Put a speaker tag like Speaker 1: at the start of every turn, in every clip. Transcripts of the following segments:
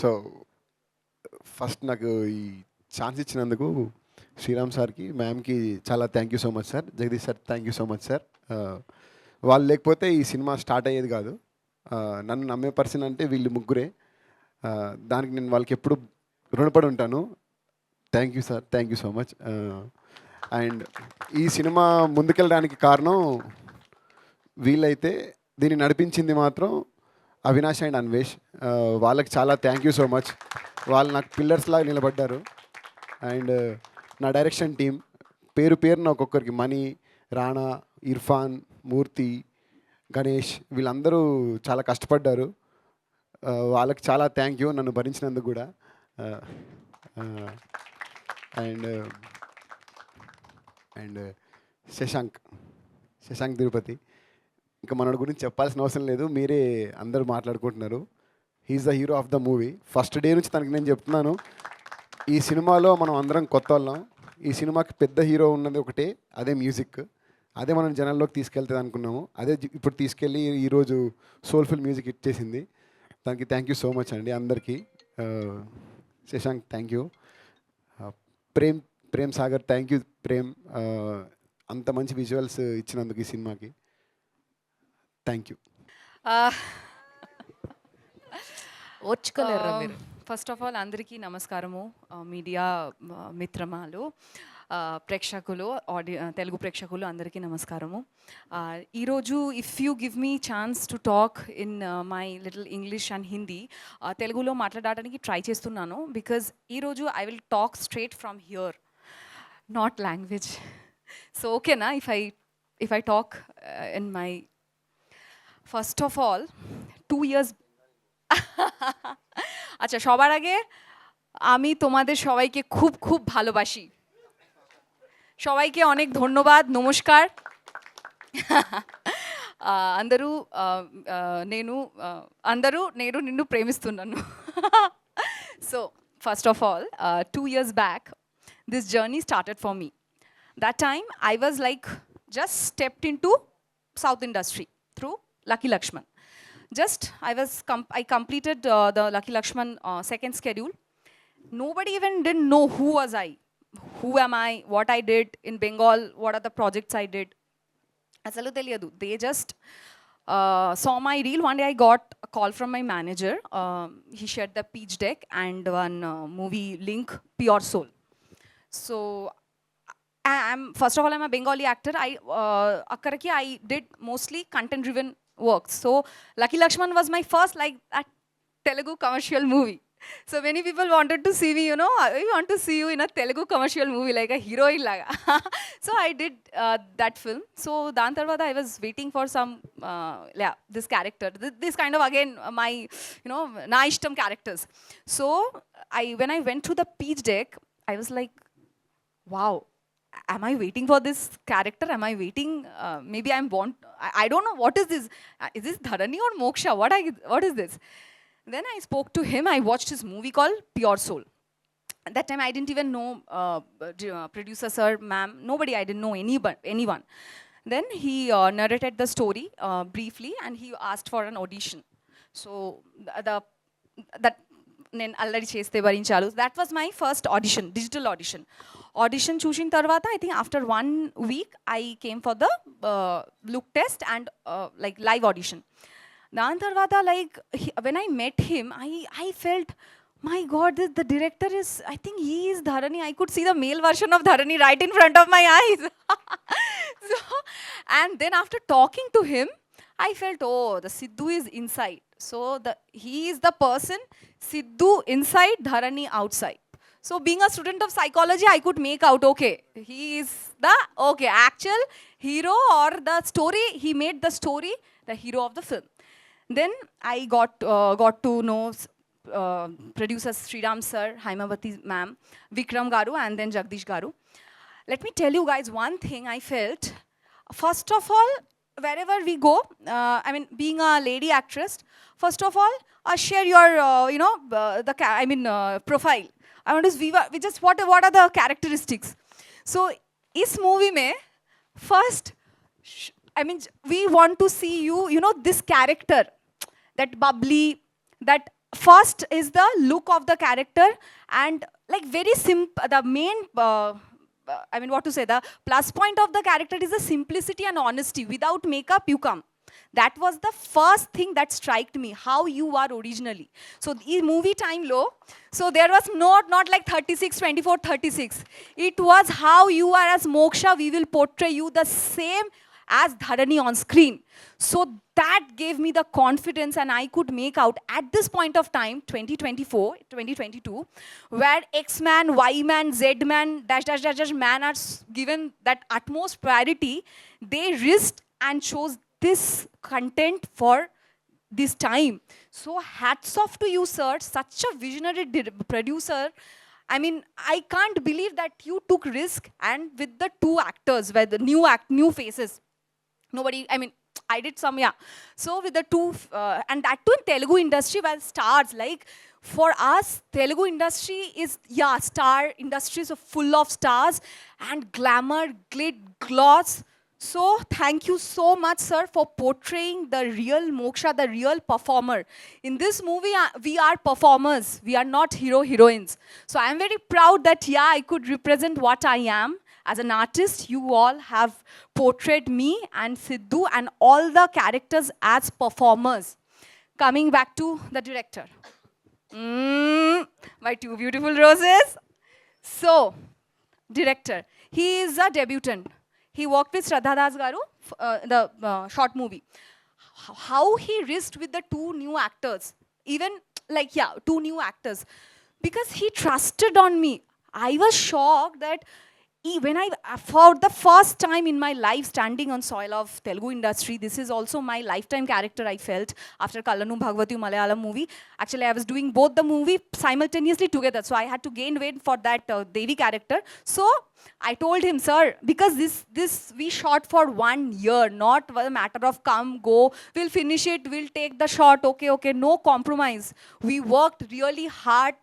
Speaker 1: So first నాకు ఈ chance ఇచ్చినందుకు శ్రీరామ్ సార్కి, మ్యామ్కి చాలా thank you so much sir. Jagadish sir thank you so much sir. వాళ్ళు లేకపోతే ఈ సినిమా స్టార్ట్ అయ్యేది కాదు. నన్ను నమ్మే పర్సన్ అంటే వీళ్ళు ముగ్గురే. దానికి నేను వాళ్ళకి ఎప్పుడు రుణపడి ఉంటాను. Thank you sir, thank you so much. And ఈ సినిమా ముందుకెళ్ళడానికి కారణం వీళ్ళైతే దీన్ని నడిపించింది మాత్రం అవినాష్ అండ్ అన్వేష్. వాళ్ళకి చాలా థ్యాంక్ యూ సో మచ్. వాళ్ళు నాకు పిల్లర్స్ లాగా నిలబడ్డారు. అండ్ నా డైరెక్షన్ టీం పేరు పేరున ఒక్కొక్కరికి, మణి, రాణా, ఇర్ఫాన్, మూర్తి, గణేష్, వీళ్ళందరూ చాలా కష్టపడ్డారు. వాళ్ళకి చాలా థ్యాంక్ యూ నన్ను భరించినందుకు కూడా. అండ్ అండ్ శశాంక్ శశాంక్ తిరుపతి, ఇంకా మనోడి గురించి చెప్పాల్సిన అవసరం లేదు, మీరే అందరూ మాట్లాడుకుంటున్నారు. He's the hero of the movie. First day నుంచి తనకి నేను చెప్తున్నాను, ఈ సినిమాలో మనం అందరం కొత్త వాళ్ళం. ఈ సినిమాకి పెద్ద హీరో ఉన్నది ఒకటే, అదే మ్యూజిక్. అదే మనం జనాల్లోకి తీసుకెళ్తుంది అనుకున్నాము. అదే ఇప్పుడు తీసుకెళ్ళి ఈరోజు సోల్ఫుల్ మ్యూజిక్ ఇచ్చేసింది. దానికి థ్యాంక్ యూ సో మచ్ అండి అందరికీ. Shashank thank you. Prem Prem Sagar thank you Prem, అంత మంచి విజువల్స్ ఇచ్చినందుకు ఈ సినిమాకి థ్యాంక్ యూ.
Speaker 2: ఓర్చుకోలేరు మీరు. ఫస్ట్ ఆఫ్ ఆల్ అందరికీ నమస్కారము. మీడియా మిత్రమాలు, ప్రేక్షకులు, తెలుగు ప్రేక్షకులు అందరికీ నమస్కారము. ఈరోజు if you give me chance to talk in my little English and Hindi, తెలుగులో మాట్లాడడానికి ట్రై చేస్తున్నాను. బికాజ్ ఈరోజు I will talk straight from here, not language. So ఓకేనా if I talk in my, first of all 2 years আচ্ছা, সবার আগে আমি তোমাদের সবাইকে খুব খুব ভালোবাসি। সবাইকে অনেক ধন্যবাদ, নমস্কার। అందరూ నేను నిన్ను ప్రేమిస్తున్నాను. So first of all 2 years back this journey started for me. That time I was like just stepped into South industry through Lucky Lakshman. Just I completed the Lucky Lakshman second schedule. Nobody even didn't know who was I, who am I, what I did in Bengal, what are the projects I did. Asalu teliyadu. They just saw my reel. One day I got a call from my manager. He shared the pitch deck and one movie link, Pure Soul. So first of all, I'm a Bengali actor. Akkaraki I did mostly content driven work. So Lucky Lakshman was my first like that Telugu commercial movie. So many people wanted to see me, you know, I want to see you in a Telugu commercial movie like a heroine laga. So I did that film. So dan tarvata I was waiting for some this character, this kind of again my, you know, na ishtam characters. So when I went through the pitch deck, I was like, wow, am I waiting for this character? Am I waiting? Maybe I'm born. I don't know what is this. Is this Dharani or Moksha? What is this? Then I spoke to him. I watched his movie called Pure Soul. At that time I didn't even know producer sir, ma'am, nobody. I didn't know anyone. Then he narrated the story briefly and he asked for an audition. So that నేను అల్లరి చేస్తే భరించాలు, that was my first audition, digital audition చూసిన తర్వాత I think after 1 week I came for the look test and like live audition. దాని తర్వాత like when I met him I felt, my god, the director is, I think he is Dharani. I could see the male version of Dharani right in front of my eyes. So, and then after talking to him I felt, oh, the Sidhu is inside. So he is the person, Sidhu inside, Dharani outside. So being a student of psychology, I could make out, okay, he is the actual hero, or the story, he made the story the hero of the film. Then I got to know producers Sriram sir, Haimavati ma'am, Vikram garu, and then Jagdish garu. Let me tell you guys one thing I felt. First of all, wherever we go, I mean, being a lady actress, first of all, share your, you know, profile. I want to see we just what are the characteristics. So, इस movie में first I mean, we want to see you, you know, this character, that bubbly, that first is the look of the character, and like very simple, the main, I mean, what to say, the plus point of the character is the simplicity and honesty. Without makeup, you come. That was the first thing that struck me, how you are originally. So in movie time low, so there was not like 36, 24, 36. It was how you are as Moksha, we will portray you the same as Dharani on screen. So that gave me the confidence, and I could make out at this point of time, 2024, 2022, where X-Man, Y-Man, Z-Man, dash, dash, dash, dash, man are given that utmost priority. They risked and chose this content for this time. So hats off to you, sir. Such a visionary producer. I mean, I can't believe that you took risk, and with the two actors, where the new faces. Nobody, I mean, I did some, yeah. So with the two, and that too in Telugu industry, where stars, like, for us, Telugu industry is, yeah, star industries are full of stars and glamour, gloss. So thank you so much, sir, for portraying the real Moksha, the real performer. In this movie, we are performers. We are not heroines. So I'm very proud that, yeah, I could represent what I am. As an artist, you all have portrayed me and Sidhu and all the characters as performers. Coming back to the director. My two beautiful roses. So, director. He is a debutant. He worked with Shraddha Das Garu, the short movie. How he risked with the two new actors. Even, like, yeah, two new actors. Because he trusted on me. I was shocked that when for the first time in my life standing on soil of Telugu industry, this is also my lifetime character I felt after Kallanum Bhagavati Malayalam movie. Actually, I was doing both the movie simultaneously together. So I had to gain weight for that Devi character. So I told him, sir, because this we shot for 1 year, not a matter of come, go, we'll finish it, we'll take the shot, okay, no compromise. We worked really hard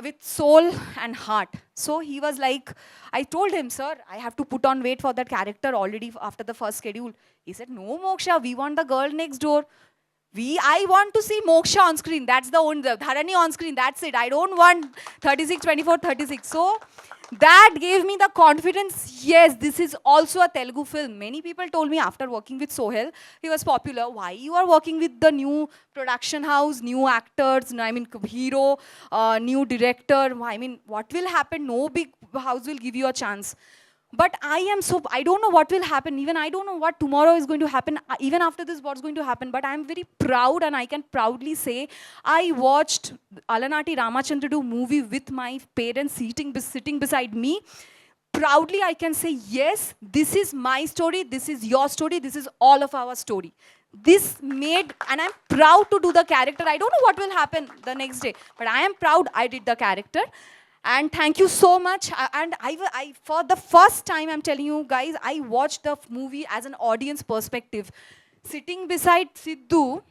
Speaker 2: with soul and heart. So he was like, I told him, sir, I have to put on weight for that character already after the first schedule. He said, no, Moksha, we want the girl next door. I want to see Moksha on screen. That's the only, Dharani on screen. That's it. I don't want 36, 24, 36. So that gave me the confidence. Yes, this is also a Telugu film. Many people told me after working with Sohel, he was popular. Why you are working with the new production house, new actors, I mean, hero, new director. I mean, what will happen? No big house will give you a chance. But I don't know what will happen. Even I don't know what tomorrow is going to happen. Even after this, what's going to happen. But I'm very proud, and I can proudly say, I watched Alanati Ramachandra movie with my parents sitting beside me. Proudly, I can say, yes, this is my story, this is your story, this is all of our story. This made, and I'm proud to do the character. I don't know what will happen the next day, but I am proud I did the character. And thank you so much. And I for the first time, I'm telling you guys, I watched the movie as an audience perspective. Sitting beside Sidhu,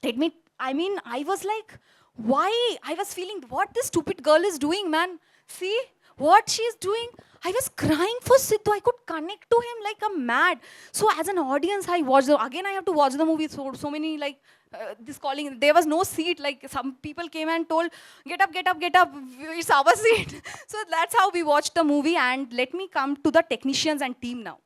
Speaker 2: I was like, why? I was feeling what this stupid girl is doing, man. See what she's doing. I was crying for Sidhu. I could connect to him like a mad. So as an audience, I watched again. I have to watch the movie. So many like this calling. There was no seat. Like some people came and told, get up. It's our seat. So that's how we watched the movie. And let me come to the technicians and team now.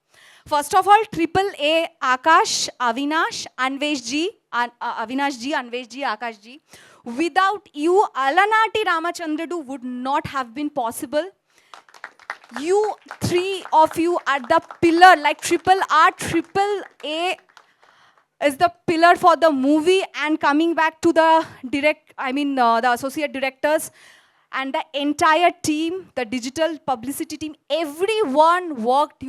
Speaker 2: First of all, Triple A, Akash, Avinash, Anvesh Ji, Anvesh Ji, Akash Ji. Without you, Alanati Ramachandra would not have been possible. You three of you are the pillar, like Triple R, Triple A is the pillar for the movie. And coming back to the the associate directors and the entire team, the digital publicity team, everyone worked,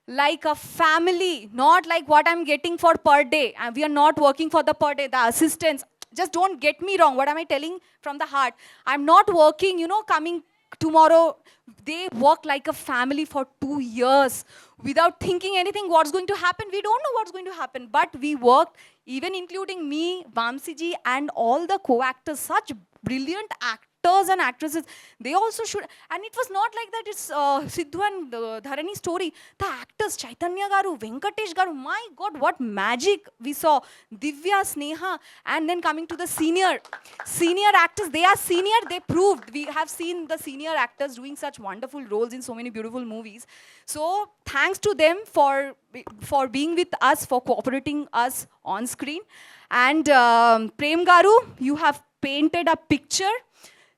Speaker 2: like a family, not like what I'm getting for per day. And we are not working for the per day, the assistants. Just don't get me wrong. What am I telling from the heart? I'm not working, coming tomorrow. They work like a family for 2 years without thinking anything what's going to happen. We don't know what's going to happen, but we worked, even including me, Vamsi ji, and all the co-actors, such brilliant actors and actresses, they also should. And it was not like that it's Sidhu and Dharani story. The actors, Chaitanya garu, Venkatesh garu, my God, what magic we saw. Divya, Sneha, and then coming to the senior actors, they are senior, they proved. We have seen the senior actors doing such wonderful roles in so many beautiful movies. So thanks to them for being with us, for cooperating us on screen. And Prem garu, you have painted a picture.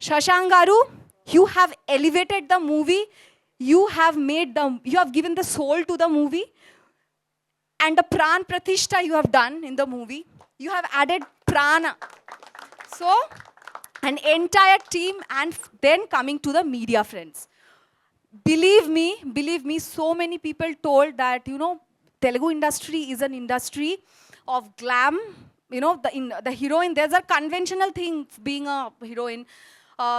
Speaker 2: Shashank garu, you have elevated the movie. You have given the soul to the movie. And the pran pratishta you have done in the movie. You have added prana. So, an entire team, and then coming to the media friends. Believe me, so many people told that, you know, Telugu industry is an industry of glam. You know, the heroine, there's a conventional thing being a heroine,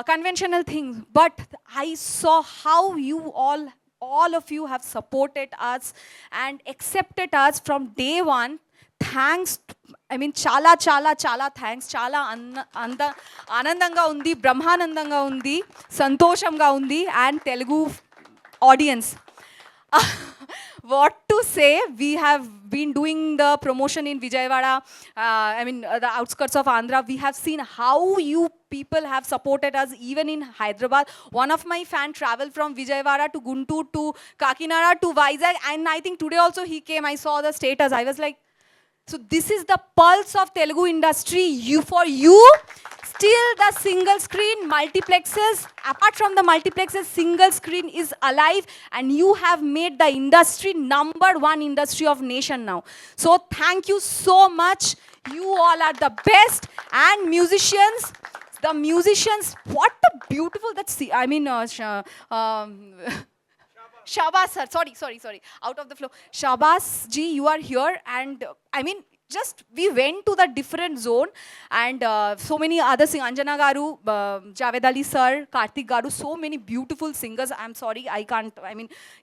Speaker 2: conventional thing. But I saw how you all of you have supported us and accepted us from day one. Thanks, I mean, chala thanks. Chala anandanga undi, brahmanandanga undi, santoshamga undi, and Telugu audience. What to say? We have been doing the promotion in Vijayawada, the outskirts of Andhra. We have seen how you people have supported us even in Hyderabad. One of my fan traveled from Vijayawada to Guntur to Kakinada to Vizag, and I think today also he came. I saw the status. I was like, so this is the pulse of Telugu industry. For you, still the single screen multiplexes, apart from the multiplexes, single screen is alive, and you have made the industry #1 industry of nation now. So thank you so much. You all are the best. And the musicians, what a beautiful, Shabas sir, sorry, out of the flow. Shabas ji, you are here, and just we went to the different zone, and so many other singers, Anjana garu, Javed Ali sir, Karthik garu, so many beautiful singers. I'm sorry, I can't,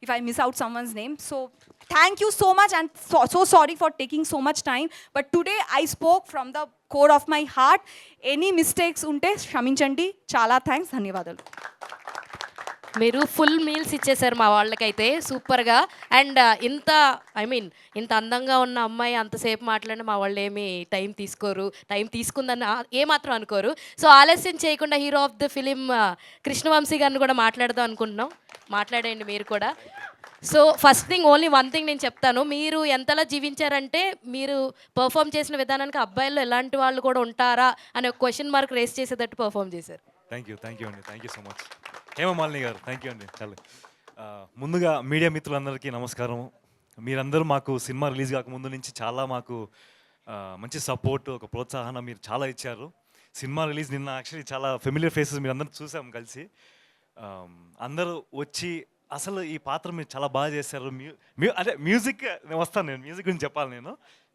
Speaker 2: if I miss out someone's name. So thank you so much, and so sorry for taking so much time. But today I spoke from the core of my heart. Any mistakes unte kshaminchandi. Chala thanks, dhanyavadalu.
Speaker 3: మీరు full meals ఇచ్చేసారు మా వాళ్ళకైతే సూపర్గా. And ఇంత అందంగా ఉన్న అమ్మాయి అంతసేపు మాట్లాడిన మా వాళ్ళు ఏమి టైం తీసుకోరు, టైం తీసుకుందని ఏమాత్రం అనుకోరు. సో ఆలస్యం చేయకుండా hero of the film Krishna Vamsi గారిని కూడా మాట్లాడదాం అనుకుంటున్నాం. మాట్లాడండి మీరు కూడా. So first thing, only one thing నేను చెప్తాను. మీరు ఎంతలా జీవించారంటే, మీరు పర్ఫామ్ చేసిన విధానానికి అబ్బాయిల్లో ఎలాంటి వాళ్ళు కూడా ఉంటారా అనే ఒక క్వశ్చన్ మార్క్ రేస్ చేసేటట్టు పర్ఫామ్ చేశారు.
Speaker 4: థ్యాంక్ యూ అండి, thank you so much Hemamalini గారు. థ్యాంక్ యూ అండి. చాలా ముందుగా మీడియా మిత్రులందరికీ నమస్కారం. మీరందరూ మాకు సినిమా రిలీజ్ కాకముందు నుంచి చాలా మాకు మంచి సపోర్ట్, ఒక ప్రోత్సాహన మీరు చాలా ఇచ్చారు. సినిమా రిలీజ్ నిన్న యాక్చువల్లీ చాలా ఫెమిలియర్ ఫేసెస్ మీరు అందరూ చూసాం కలిసి. అందరూ వచ్చి అసలు ఈ పాత్ర మీరు చాలా బాగా చేశారు. అదే మ్యూజిక్ వస్తాను, నేను మ్యూజిక్ గురించి చెప్పాలి, నేను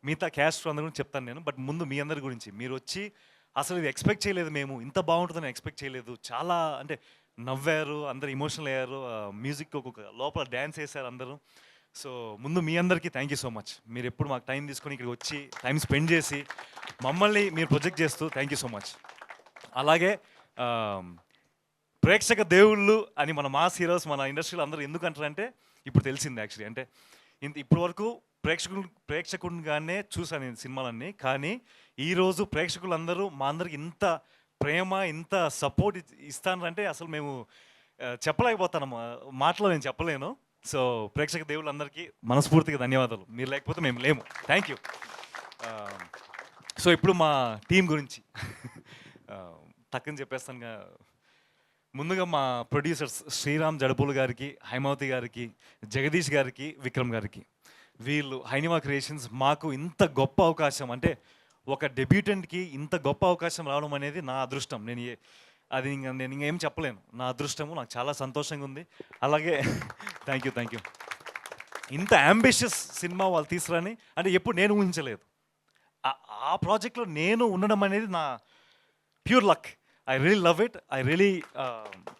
Speaker 4: మిగతా క్యాస్ట్ అందరి గురించి చెప్తాను నేను. బట్ ముందు మీ అందరి గురించి, మీరు వచ్చి అసలు ఇది ఎక్స్పెక్ట్ చేయలేదు, మేము ఇంత బాగుంటుందని ఎక్స్పెక్ట్ చేయలేదు. చాలా నవ్వారు, అందరు ఎమోషనల్ అయ్యారు, మ్యూజిక్ ఒక్కొక్క లోపల డ్యాన్స్ వేశారు అందరూ. సో ముందు మీ అందరికీ థ్యాంక్ యూ సో మచ్. మీరు ఎప్పుడు మాకు టైం తీసుకొని ఇక్కడికి వచ్చి టైం స్పెండ్ చేసి మమ్మల్ని మీరు ప్రొజెక్ట్ చేస్తూ థ్యాంక్ యూ సో మచ్. అలాగే ప్రేక్షక దేవుళ్ళు అని మన మాస్ హీరోస్ మన ఇండస్ట్రీలో అందరూ ఎందుకు అంటారంటే ఇప్పుడు తెలిసింది యాక్చువల్లీ. అంటే ఇప్పటి వరకు ప్రేక్షకుడిగానే చూసాను నేను సినిమాలన్నీ, కానీ ఈరోజు ప్రేక్షకులందరూ మా అందరికి ఇంత ప్రేమ, ఇంత సపోర్ట్ ఇస్తానంటే అసలు మేము చెప్పలేకపోతాను, మాటలో నేను చెప్పలేను. సో ప్రేక్షక దేవుళ్ళందరికీ మనస్ఫూర్తిగా ధన్యవాదాలు. మీరు లేకపోతే మేము లేము. Thank you. సో ఇప్పుడు మా టీం గురించి టక్కని చెప్పేస్తానుగా. ముందుగా మా ప్రొడ్యూసర్స్ శ్రీరామ్ జడపూలు గారికి, హైమావతి గారికి, జగదీష్ గారికి, విక్రమ్ గారికి, వీళ్ళు హైనివా క్రియేషన్స్ మాకు ఇంత గొప్ప అవకాశం, అంటే ఒక డెబ్యూటెంట్కి ఇంత గొప్ప అవకాశం రావడం అనేది నా అదృష్టం. నేను ఇంకేం చెప్పలేను, నా అదృష్టము. నాకు చాలా సంతోషంగా ఉంది. అలాగే థ్యాంక్ యూ. ఇంత అంబిషియస్ సినిమా వాళ్ళు తీసుకురాని అంటే ఎప్పుడు నేను ఊహించలేదు. ఆ ప్రాజెక్ట్లో నేను ఉండడం అనేది నా pure luck. I really love it.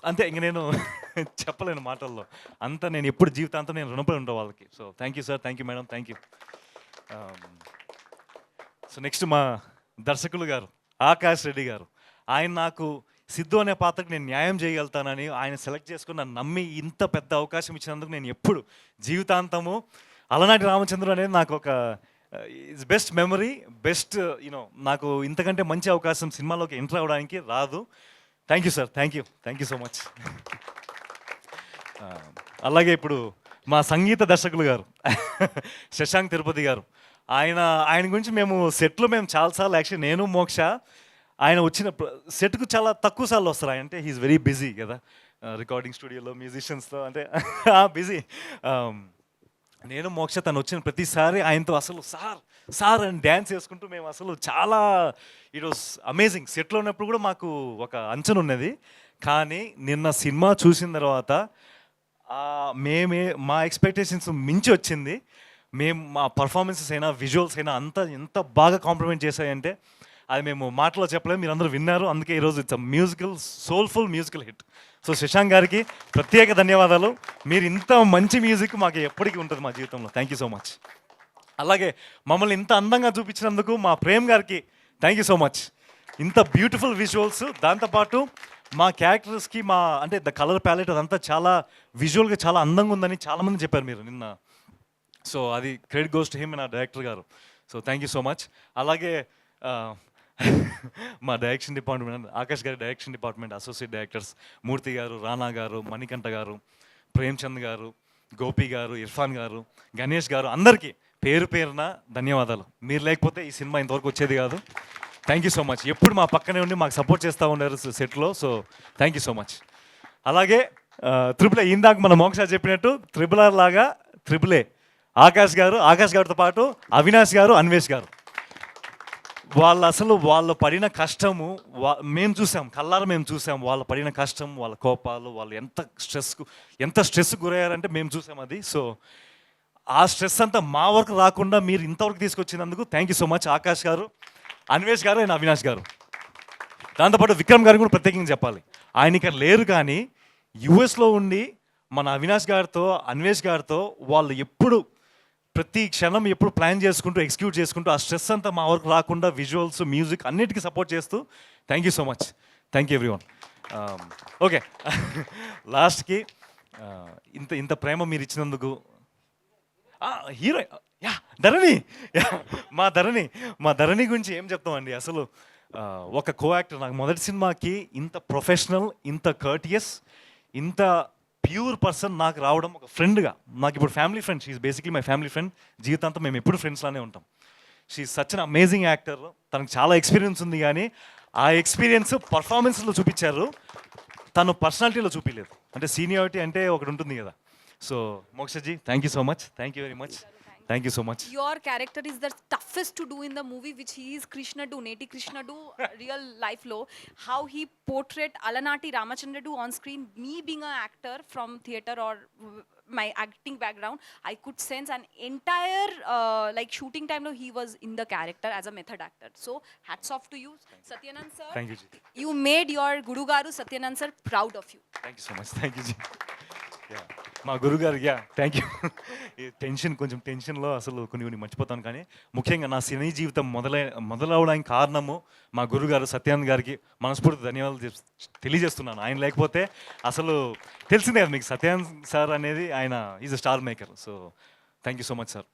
Speaker 4: అంతే, ఇంక నేను చెప్పలేను మాటల్లో. అంతా నేను ఎప్పుడు జీవితాంతం నేను రుణపడి ఉంటాను వాళ్ళకి. So thank you sir, thank you madam, thank you. So next మా దర్శకులు గారు ఆకాష్ రెడ్డి గారు. ఆయన నాకు సిద్ధు అనే పాత్రకు నేను న్యాయం చేయగలుగుతానని ఆయన సెలెక్ట్ చేసుకుని నన్ను నమ్మి ఇంత పెద్ద అవకాశం ఇచ్చినందుకు నేను ఎప్పుడు జీవితాంతము అలనాటి రామచంద్రుడు అనేది నాకు ఒక it's best memory, best you know, నాకు ఇంతకంటే మంచి అవకాశం సినిమాలోకి ఎంటర్ అవ్వడానికి రాదు. Thank you sir, thank you so much. అలాగే ఇప్పుడు మా సంగీత దర్శకులు గారు శశాంక్ తిరుపతి గారు, ఆయన గురించి మేము సెట్లో చాలాసార్లు యాక్చువల్లీ నేను మోక్ష ఆయన వచ్చిన సెట్కు చాలా తక్కువ సార్లు వస్తారు. ఆయన అంటే హీఈస్ వెరీ బిజీ కదా, రికార్డింగ్ స్టూడియోలో మ్యూజిషియన్స్తో అంటే బిజీ. నేను మోక్ష తను వచ్చిన ప్రతిసారి ఆయనతో అసలు సార్ అని డ్యాన్స్ వేసుకుంటూ మేము అసలు చాలా ఇట్ వాస్ అమేజింగ్. సెట్లో ఉన్నప్పుడు కూడా మాకు ఒక అంచనా ఉన్నది, కానీ నిన్న సినిమా చూసిన తర్వాత మా ఎక్స్పెక్టేషన్స్ మించి వచ్చింది. మా పర్ఫార్మెన్సెస్ అయినా విజువల్స్ అయినా ఎంత బాగా కాంప్లిమెంట్ చేశాయంటే అది మేము మాటలో చెప్పలేము, మీరు అందరూ విన్నారు. అందుకే ఈరోజు it's musical, soulful musical hit. So Shashank గారికి ప్రత్యేక ధన్యవాదాలు. మీరు ఇంత మంచి మ్యూజిక్ మాకు ఎప్పటికీ ఉంటుంది మా జీవితంలో. Thank you so much. అలాగే మమ్మల్ని ఇంత అందంగా చూపించినందుకు మా ప్రేమ్ గారికి థ్యాంక్ యూ సో మచ్. ఇంత బ్యూటిఫుల్ విజువల్స్, దాంతోపాటు మా క్యారెక్టర్స్కి అంటే ద కలర్ ప్యాలెట్ అదంతా చాలా విజువల్గా చాలా అందంగా ఉందని చాలామంది చెప్పారు మీరు నిన్న. సో అది క్రెడిట్ గోస్ టు హిమ్, నా డైరెక్టర్ గారు. So thank you so much. అలాగే మా డైరెక్షన్ డిపార్ట్మెంట్, ఆకాష్ గారి డైరెక్షన్ డిపార్ట్మెంట్ అసోసియేట్ డైరెక్టర్స్ మూర్తి గారు, రానా గారు, మణికంఠ గారు, ప్రేమ్చంద్ గారు, గోపి గారు, ఇర్ఫాన్ గారు, గణేష్ గారు, అందరికీ పేరు పేరున ధన్యవాదాలు. మీరు లేకపోతే ఈ సినిమా ఇంతవరకు వచ్చేది కాదు. Thank you so much. ఎప్పుడు మా పక్కనే ఉండి మాకు సపోర్ట్ చేస్తూ ఉన్నారు సెట్లో. So thank you so much. అలాగే త్రిపుల్ ఏ, ఇందాక మన మోక్ష చెప్పినట్టు RRR లాగా త్రిపుల్ ఏ ఆకాష్ గారితో పాటు అవినాష్ గారు, అన్వేష్ గారు, వాళ్ళు పడిన కష్టము మేము చూసాం, కళ్ళారా మేము చూసాం. వాళ్ళు పడిన కష్టం, వాళ్ళ కోపాలు, వాళ్ళు ఎంత స్ట్రెస్ గురయ్యారంటే మేము చూసాం అది. సో ఆ స్ట్రెస్ అంతా మా వరకు రాకుండా మీరు ఇంతవరకు తీసుకొచ్చినందుకు thank you so much Akash గారు, అన్వేష్ గారు అండ్ అవినాష్ గారు. దాంతోపాటు విక్రమ్ గారు కూడా ప్రత్యేకంగా చెప్పాలి. ఆయన ఇక్కడ లేరు, కానీ యుఎస్లో ఉండి మన అవినాష్ గారితో, అన్వేష్ గారితో వాళ్ళు ఎప్పుడు ప్రతి క్షణం ఎప్పుడు ప్లాన్ చేసుకుంటూ ఎగ్జిక్యూట్ చేసుకుంటూ ఆ స్ట్రెస్ అంతా మా వరకు రాకుండా విజువల్స్, మ్యూజిక్ అన్నిటికీ సపోర్ట్ చేస్తూ thank you so much. Thank you everyone. Okay, లాస్ట్కి ఇంత ప్రేమ మీరు ఇచ్చినందుకు హీరో ధరణి, మా ధరణి గురించి ఏం చెప్తామండి. అసలు ఒక కో యాక్టర్, నాకు మొదటి సినిమాకి ఇంత ప్రొఫెషనల్, ఇంత కర్టియస్, ఇంత ప్యూర్ పర్సన్ నాకు రావడం ఒక ఫ్రెండ్గా. నాకు ఇప్పుడు family friend, she's basically my family friend. జీవితాంతం మేము ఎప్పుడు ఫ్రెండ్స్లానే ఉంటాం. She's such an amazing actor. తనకు చాలా ఎక్స్పీరియన్స్ ఉంది, కానీ ఆ ఎక్స్పీరియన్స్ పర్ఫార్మెన్స్లో చూపించారు, తను పర్సనాలిటీలో చూపించలేదు. అంటే సీనియారిటీ అంటే ఒకటి ఉంటుంది కదా. So Moksha ji, thank you so much. Thank you very much. Thank you so much.
Speaker 2: Your character is the toughest to do in the movie, which he is Neti Krishna do, real life lo. How he portrayed Alanati Ramachandra on screen. Me being an actor from theatre or my acting background, I could sense an entire like shooting time lo he was in the character as a method actor. So hats off to you, Satyanand sir.
Speaker 4: Thank you ji.
Speaker 2: You made your Guru Garu Satyanand sir proud of you.
Speaker 4: Thank you so much. Thank you ji. మా గురుగారు, thank you. ఈ కొంచెం టెన్షన్లో అసలు కొన్ని మర్చిపోతాను, కానీ ముఖ్యంగా నా సినీ జీవితం మొదలవడానికి కారణము మా గురుగారు సత్యానంద్ గారికి మనస్ఫూర్తి ధన్యవాదాలు తెలియజేస్తున్నాను. ఆయన లేకపోతే అసలు తెలిసిందే కదా మీకు, సత్యానంద్ సార్ అనేది ఆయన is a star maker. So thank you so much sir.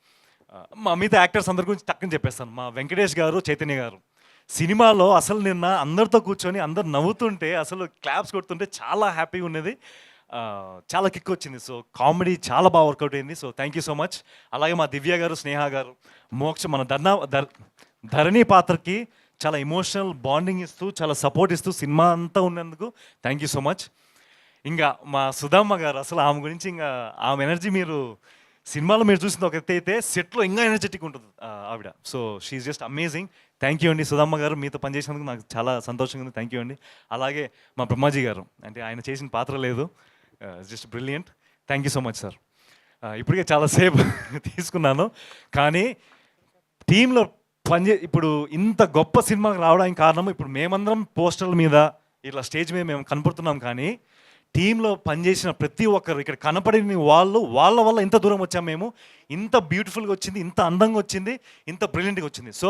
Speaker 4: మా మిగతా యాక్టర్స్ అందరి గురించి టక్కుని చెప్పేస్తాను. మా వెంకటేష్ గారు, చైతన్య గారు సినిమాలో అసలు నిన్న అందరితో కూర్చొని అందరు నవ్వుతుంటే, అసలు క్లాప్స్ కొడుతుంటే చాలా హ్యాపీగా ఉన్నది, చాలా కిక్ వచ్చింది. సో కామెడీ చాలా బాగా వర్కౌట్ అయింది. So thank you so much. అలాగే మా దివ్య గారు, స్నేహ గారు, మోక్ష మన ధరణి పాత్రకి చాలా ఎమోషనల్ బాండింగ్ ఇస్తూ, చాలా సపోర్ట్ ఇస్తూ సినిమా అంతా ఉన్నందుకు థ్యాంక్ యూ సో మచ్. ఇంకా మా సుధమ్మ గారు, అసలు ఆమె గురించి ఇంకా ఆమె ఎనర్జీ మీరు సినిమాలో మీరు చూసింది ఒక ఎత్తు అయితే, సెట్లో ఇంకా ఎనర్జెటిక్ ఉంటుంది ఆవిడ. So she's just amazing. Thank you అండి సుధమ్మ గారు, మీతో పనిచేసినందుకు నాకు చాలా సంతోషంగా ఉంది. థ్యాంక్ యూ అండి. అలాగే మా బ్రహ్మాజీ గారు, అంటే ఆయన చేసిన పాత్ర లేదు, just brilliant. Thank you so much sir. ఇప్పటికే చాలాసేపు తీసుకున్నాను, కానీ టీంలో ఇప్పుడు ఇంత గొప్ప సినిమాకి రావడానికి కారణం ఇప్పుడు మేమందరం పోస్టర్ల మీద ఇట్లా స్టేజ్ మీద మేము కనపడుతున్నాం, కానీ టీంలో పనిచేసిన ప్రతి ఒక్కరు ఇక్కడ కనపడిన వాళ్ళ వల్ల ఇంత దూరం వచ్చాము మేము. ఇంత బ్యూటిఫుల్గా వచ్చింది, ఇంత అందంగా వచ్చింది, ఇంత బ్రిలియంట్గా వచ్చింది. సో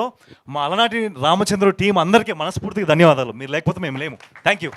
Speaker 4: మా అలనాటి రామచంద్ర టీం అందరికీ మనస్ఫూర్తిగా ధన్యవాదాలు. మీరు లేకపోతే మేము లేము. Thank you.